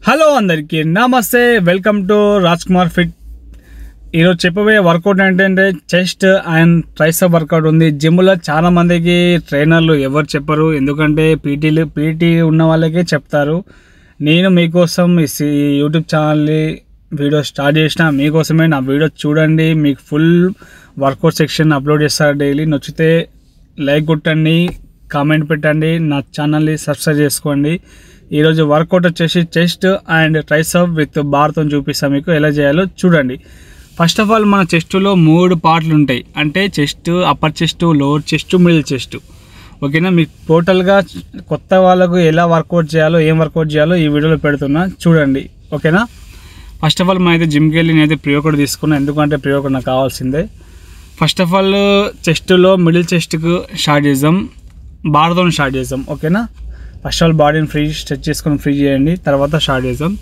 Hello అందరికీ నమస్తే, welcome to Raj Kumar fit. ఈరోజు చెప్పబోయే వర్కౌట్ ఏంటంటే చెస్ట్ అండ్ ట్రైసెప్ వర్కౌట్ ఉంది. జిమ్లో చాలా మందికి ట్రైనర్లు ఎవరు చెప్పరు, ఎందుకంటే పీటీ ఉన్న వాళ్ళకే చెప్తారు. నేను మీకోసం ఈ యూట్యూబ్ ఛానల్ని వీడియో స్టార్ట్ చేసిన మీకోసమే. నా వీడియో చూడండి, మీకు ఫుల్ వర్కౌట్ సెక్షన్ అప్లోడ్ చేస్తారు డైలీ. నచ్చితే లైక్ కొట్టండి, కామెంట్ పెట్టండి, నా ఛానల్ని సబ్స్క్రైబ్ చేసుకోండి. ఈరోజు వర్కౌట్ వచ్చేసి చెస్ట్ అండ్ ట్రైసెప్ విత్ బార్తో చూపిస్తాను మీకు ఎలా చేయాలో చూడండి. ఫస్ట్ ఆఫ్ ఆల్ మన చెస్ట్లో 3 పార్ట్లు ఉంటాయి, అంటే chest, upper chest, lower chest, middle chest. ఓకేనా, మీకు టోటల్గా కొత్త వాళ్ళకు ఎలా వర్కౌట్ చేయాలో, ఏం వర్కౌట్ చేయాలో ఈ వీడియోలో పెడుతున్నా చూడండి. ఓకేనా, ఫస్ట్ ఆఫ్ ఆల్ మనమైతే జిమ్కి వెళ్ళి నేనైతే ప్రీ వర్కౌట్ తీసుకున్నాను, ఎందుకంటే ప్రీ వర్కౌట్ నాకు కావాల్సిందే. ఫస్ట్ ఆఫ్ ఆల్ చెస్ట్లో మిడిల్ చెస్ట్కు స్టార్ట్ చేద్దాం, బార్తో స్టార్ట్ చేద్దాం. ఓకేనా, ఫస్ట్ ఆల్ బాడీని స్ట్రెచ్ చేసుకొని ఫ్రీ చేయండి, తర్వాత స్టార్ట్ చేద్దాం.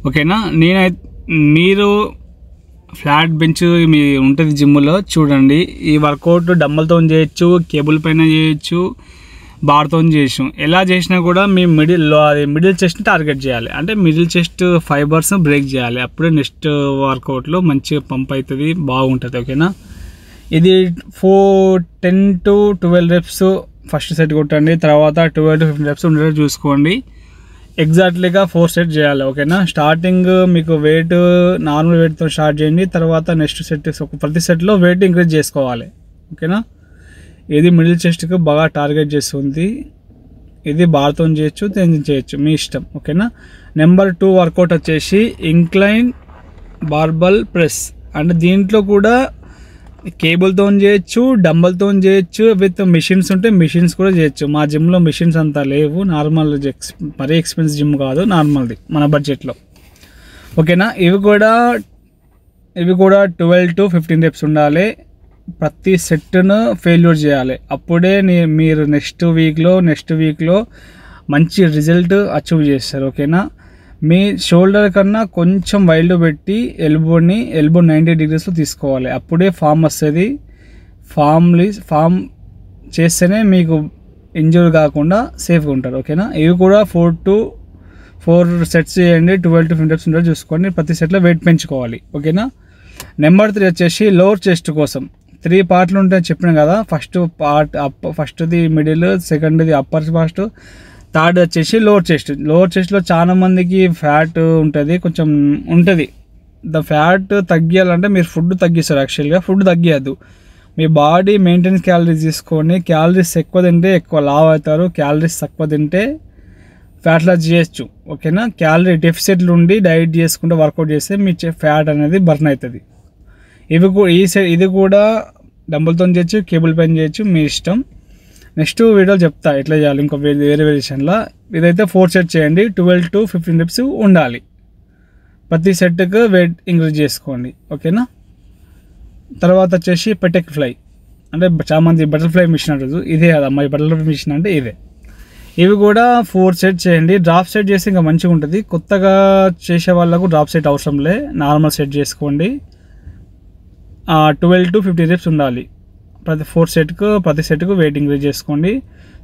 ఓకేనా, మీరు ఫ్లాట్ బెంచ్ మీ ఉంటుంది జిమ్లో చూడండి. ఈ వర్కౌట్ డంబల్తో చేయొచ్చు, కేబుల్ పైన చేయొచ్చు, బార్తో చేయొచ్చు. ఎలా చేసినా కూడా మీ మిడిల్ చెస్ట్ని టార్గెట్ చేయాలి, అంటే మిడిల్ చెస్ట్ ఫైబర్స్ బ్రేక్ చేయాలి. అప్పుడే నెక్స్ట్ వర్కౌట్లో మంచిగా పంప్ అవుతుంది, బాగుంటుంది. ఓకేనా, ఇది 10 to 12 రెప్స్ ఫస్ట్ సెట్ కొట్టండి, తర్వాత 12 to 15 రెప్స్ ఉండేటట్టు చూసుకోండి. ఎగ్జాక్ట్లీగా 4 సెట్ చేయాలి. ఓకేనా, స్టార్టింగ్ మీకు వెయిట్ నార్మల్ వెయిట్తో స్టార్ట్ చేయండి, తర్వాత నెక్స్ట్ సెట్ ప్రతి సెట్లో వెయిట్ ఇంక్రీజ్ చేసుకోవాలి. ఓకేనా, ఇది మిడిల్ చెస్ట్కి బాగా టార్గెట్ చేస్తుంది. ఇది బార్తో చేయొచ్చు, చేయొచ్చు, మీ ఇష్టం. ఓకేనా, నెంబర్ 2 వర్కౌట్ వచ్చేసి ఇంక్లైన్ బార్బల్ ప్రెస్. అంటే దీంట్లో కూడా కేబుల్తో చేయొచ్చు, డంబల్తో చేయొచ్చు, విత్ మిషన్స్ ఉంటే మిషన్స్ కూడా చేయొచ్చు. మా జిమ్లో మిషన్స్ అంతా లేవు, నార్మల్ మరీ ఎక్స్పెన్సివ్ జిమ్ కాదు, నార్మల్ది మన బడ్జెట్లో. ఓకేనా, ఇవి కూడా 12 to 15 రెప్స్ ఉండాలి. ప్రతి సెట్ను ఫెయిల్యూర్ చేయాలి, అప్పుడే మీరు నెక్స్ట్ వీక్లో మంచి రిజల్ట్ అచీవ్ చేస్తారు. ఓకేనా, మీ షోల్డర్ కన్నా కొంచెం వైల్డ్ పెట్టి ఎల్బో 90 degreesలో తీసుకోవాలి, అప్పుడే ఫామ్ వస్తుంది. ఫామ్ చేస్తేనే మీకు ఇంజూర్ కాకుండా సేఫ్గా ఉంటారు. ఓకేనా, ఇవి కూడా 4 సెట్స్ చేయండి, 12 to 15 రెప్స్ ఉంటారు చూసుకోండి. ప్రతి సెట్లో వెయిట్ పెంచుకోవాలి. ఓకేనా, నెంబర్ 3 వచ్చేసి లోవర్ చెస్ట్ కోసం 3 పార్ట్లు ఉంటాయని చెప్పిన కదా. ఫస్ట్ది మిడిల్, సెకండ్ది అప్పర్ ఫస్ట్, థర్డ్ వచ్చేసి లోవర్ చెస్ట్లో చాలా మందికి ఫ్యాట్ ఉంటుంది, కొంచెం ఉంటుంది. ఫ్యాట్ తగ్గియాలంటే మీరు ఫుడ్ తగ్గిస్తారు. యాక్చువల్గా ఫుడ్ తగ్గియద్దు, మీ బాడీ మెయింటెనెన్స్ క్యాలరీస్ తీసుకొని, క్యాలరీస్ ఎక్కువ తింటే ఎక్కువ లావ్ అవుతారు, క్యాలరీస్ తక్కువ తింటే ఫ్యాట్ లాస్ చేయొచ్చు. ఓకేనా, క్యాలరీ డెఫిసిట్లు ఉండి డైట్ చేసుకుంటే వర్కౌట్ చేస్తే మీ ఫ్యాట్ అనేది బర్న్ అవుతుంది. ఇది కూడా డంబుల్తో చేయొచ్చు, కేబుల్ పైన చేయొచ్చు, మీ ఇష్టం. నెక్స్ట్ వీడియోలో చెప్తా ఎట్లా చేయాలి, ఇంకో వేరే వేరియేషన్లో. ఇదైతే 4 సెట్ చేయండి, 12 to 15 రెప్స్ ఉండాలి. ప్రతి సెట్కి వెయిట్ ఇంక్రీజ్ చేసుకోండి. ఓకేనా, తర్వాత వచ్చేసి పెటెక్ ఫ్లై, అంటే చాలా మంది బటర్ఫ్లై మిషన్ అంటారు, ఇదే కదా అమ్మాయి బటర్ఫ్లై మిషన్ అంటే ఇదే. ఇవి కూడా 4 సెట్ చేయండి. డ్రాప్ సెట్ చేస్తే ఇంకా మంచిగా ఉంటుంది. కొత్తగా చేసే వాళ్ళకు డ్రాప్ సెట్ అవసరం లే, నార్మల్ సెట్ చేసుకోండి. 12 to 15 రెప్స్ ఉండాలి. ప్రతి సెట్కు వెయిట్ ఇంక్రీజ్ చేసుకోండి.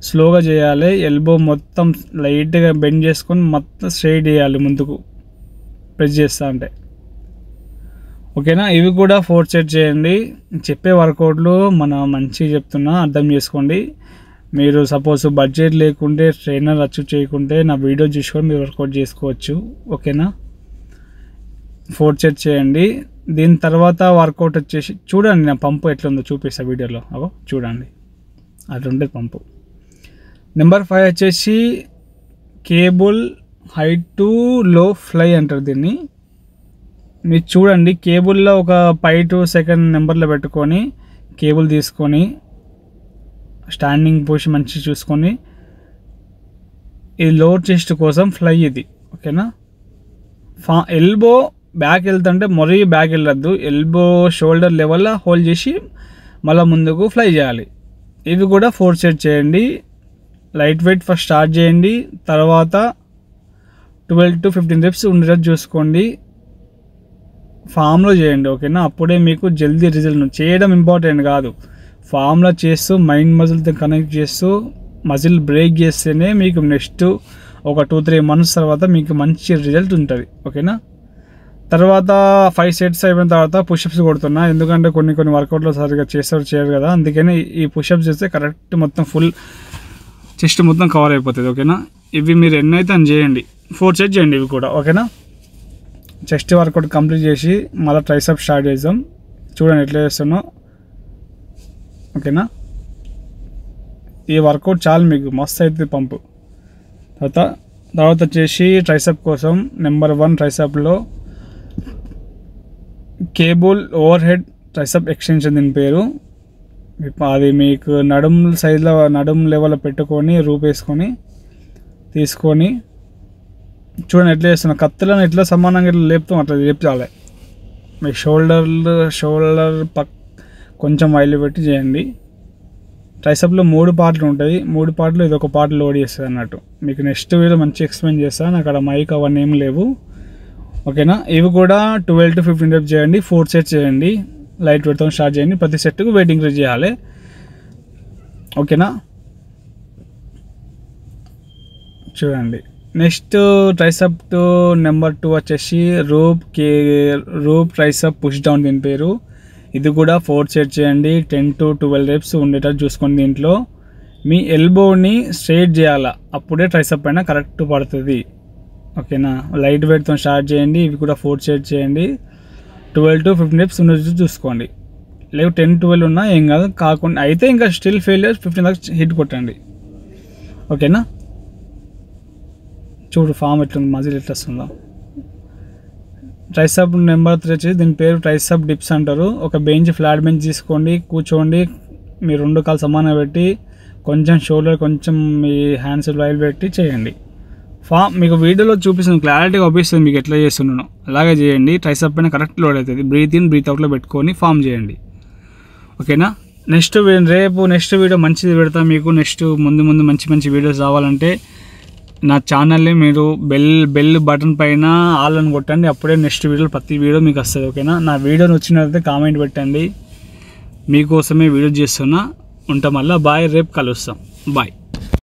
స్లోగా చేయాలి, ఎల్బో మొత్తం లైట్గా బెండ్ చేసుకొని మొత్తం స్ట్రైట్ చేయాలి ముందుకు ప్రెస్ చేస్తా అంటే. ఓకేనా, ఇవి కూడా 4 సెట్ చేయండి. చెప్పే వర్కౌట్లు మంచిగా చెప్తున్నా, అర్థం చేసుకోండి. మీరు సపోజ్ బడ్జెట్ లేకుంటే, ట్రైనర్ అచీవ్ చేయకుంటే నా వీడియో చూసుకొని మీరు వర్కౌట్ చేసుకోవచ్చు. ఓకేనా, 4 సెట్ చేయండి. దీని తర్వాత వర్కౌట్ వచ్చేసి చూడండి, నా పంపు ఎట్లుందో చూపిస్తా వీడియోలో. చూడండి, అట్లుంటుంది పంపు. నెంబర్ 5 వచ్చేసి కేబుల్ హై టు లో ఫ్లై అంటారు దీన్ని. మీరు చూడండి, కేబుల్లో ఒక 5 to 2 నెంబర్లో పెట్టుకొని కేబుల్ తీసుకొని స్టాండింగ్ పొజిషన్ మంచిగా చూసుకొని, ఇది లోవర్ చెస్ట్ కోసం ఫ్లై ఇది. ఓకేనా, ఎల్బో బ్యాక్ వెళ్తుంటే మరీ బ్యాక్ వెళ్ళొద్దు, ఎల్బో షోల్డర్ లెవెల్లో హోల్డ్ చేసి మళ్ళీ ముందుకు ఫ్లై చేయాలి. ఇవి కూడా 4 సెట్ చేయండి. లైట్ వెయిట్ ఫస్ట్ స్టార్ట్ చేయండి, తర్వాత 12 to 15 రెప్స్ ఉండేటట్టు చూసుకోండి. ఫామ్లో చేయండి. ఓకేనా, అప్పుడే మీకు జల్దీ రిజల్ట్. చేయడం ఇంపార్టెంట్ కాదు, ఫామ్లో చేస్తూ మైండ్ మజిల్తో కనెక్ట్ చేస్తూ మజిల్ బ్రేక్ చేస్తేనే మీకు నెక్స్ట్ ఒక 2-3 months తర్వాత మీకు మంచి రిజల్ట్ ఉంటుంది. ఓకేనా. తర్వాత 5 sets అయిపోయిన తర్వాత పుషప్స్ కొడుతున్నా, ఎందుకంటే కొన్ని వర్కౌట్లో సరిగ్గా చేయరు కదా, అందుకని ఈ పుషప్స్ చేస్తే కరెక్ట్ మొత్తం ఫుల్ చెస్ట్ మొత్తం కవర్ అయిపోతుంది. ఓకేనా. ఇవి మీరు ఎన్నైతే అని చేయండి, 4 sets చేయండి ఇవి కూడా. ఓకేనా. చెస్ట్ వర్కౌట్ కంప్లీట్ చేసి మళ్ళీ ట్రైసెప్ స్టార్ట్ చేద్దాం. చూడండి ఎట్లా చేస్తున్నావు. ఓకేనా. ఈ వర్కౌట్ చాలు మీకు, మస్తు అవుతుంది పంపు. తర్వాత వచ్చేసి ట్రైసెప్ కోసం నెంబర్ 1 ట్రైసెప్లో cable overhead tricep extension దీని పేరు. అది మీకు నడుం సైడ్లో నడుం లెవెల్లో పెట్టుకొని రూప్ వేసుకొని తీసుకొని చూడండి ఎట్లా చేస్తున్నా. కత్తులను ఎట్లా సమానంగా ఇట్లా లేపుతాం అట్లా లేపుతాలి. మీ షోల్డర్ కొంచెం వైలు పెట్టి చేయండి. ట్రైసెప్లో 3 పార్ట్లు ఉంటాయి, 3 పార్ట్లు ఇది ఒక పార్ట్ లోడ్ చేస్తుంది అన్నట్టు. మీకు నెక్స్ట్ వీడియో మంచి ఎక్స్ప్లెయిన్ చేస్తాను, అక్కడ మైక్ అవన్నీ ఏం లేవు. ఓకేనా. ఇవి కూడా 12 to 15 reps చేయండి, 4 sets చేయండి, లైట్ వెయిట్తో స్టార్ట్ చేయండి. ప్రతి సెట్కు వెయిట్ ఇంక్రీజ్ చేయాలి. ఓకేనా. చూడండి నెక్స్ట్ ట్రైసెప్ నెంబర్ 2 వచ్చేసి రూప్ ట్రైసెప్ పుష్ డౌన్ దీని పేరు. ఇది కూడా 4 sets చేయండి, 10 to 12 reps ఉండేటట్టు చూసుకోండి. దీంట్లో మీ ఎల్బోని స్ట్రైట్ చేయాలా, అప్పుడే ట్రైసెప్ పైన కరెక్ట్ పడుతుంది. ఓకేనా. లైట్ వెయిట్తో స్టార్ట్ చేయండి. ఇవి కూడా 4 sets చేయండి, 12 to 15 reps ఉండేటట్టు చూసుకోండి. లేవు 10-12 ఉన్నా ఏం కాదు, కాకుండా అయితే ఇంకా స్టిల్ ఫెయిలియర్ 15 దాకా హిట్ కొట్టండి. ఓకేనా. చూడు ఫామ్ ఎట్లుంది, మజిల్ ఎట్లా వస్తుందో. ట్రైసెప్ నెంబర్ 3 వచ్చి దీని పేరు ట్రైసెప్ డిప్స్ అంటారు. ఒక ఫ్లాట్ బెంచ్ తీసుకోండి, కూర్చోండి, మీ 2 కాళ్ళు సమానంగా పెట్టి కొంచెం షోల్డర్ కొంచెం మీ హ్యాండ్స్ లైల్ పెట్టి చేయండి. ఫామ్ మీకు వీడియోలో చూపిస్తుంది, క్లారిటీగా చూపిస్తుంది మీకు ఎట్లా చేస్తున్నాను, అలాగే చేయండి. ట్రైసెప్ పైన కరెక్ట్ లోడ్ అవుతుంది. బ్రీత్ ఇన్ బ్రీత్ అవుట్లో పెట్టుకొని ఫామ్ చేయండి. ఓకేనా. నెక్స్ట్ వీడియో మంచిది పెడతా మీకు. నెక్స్ట్ ముందు మంచి వీడియోస్ రావాలంటే నా ఛానల్ని మీరు బెల్ బటన్ పైన ఆల్ అని కొట్టండి, అప్పుడే నెక్స్ట్ వీడియోలో ప్రతి వీడియో మీకు వస్తుంది. ఓకేనా. నా వీడియో నచ్చినట్లయితే కామెంట్ పెట్టండి, మీకోసమే వీడియో చేస్తున్నా. ఉంటాం మళ్ళీ. బాయ్, రేపు కలుస్తాం. బాయ్.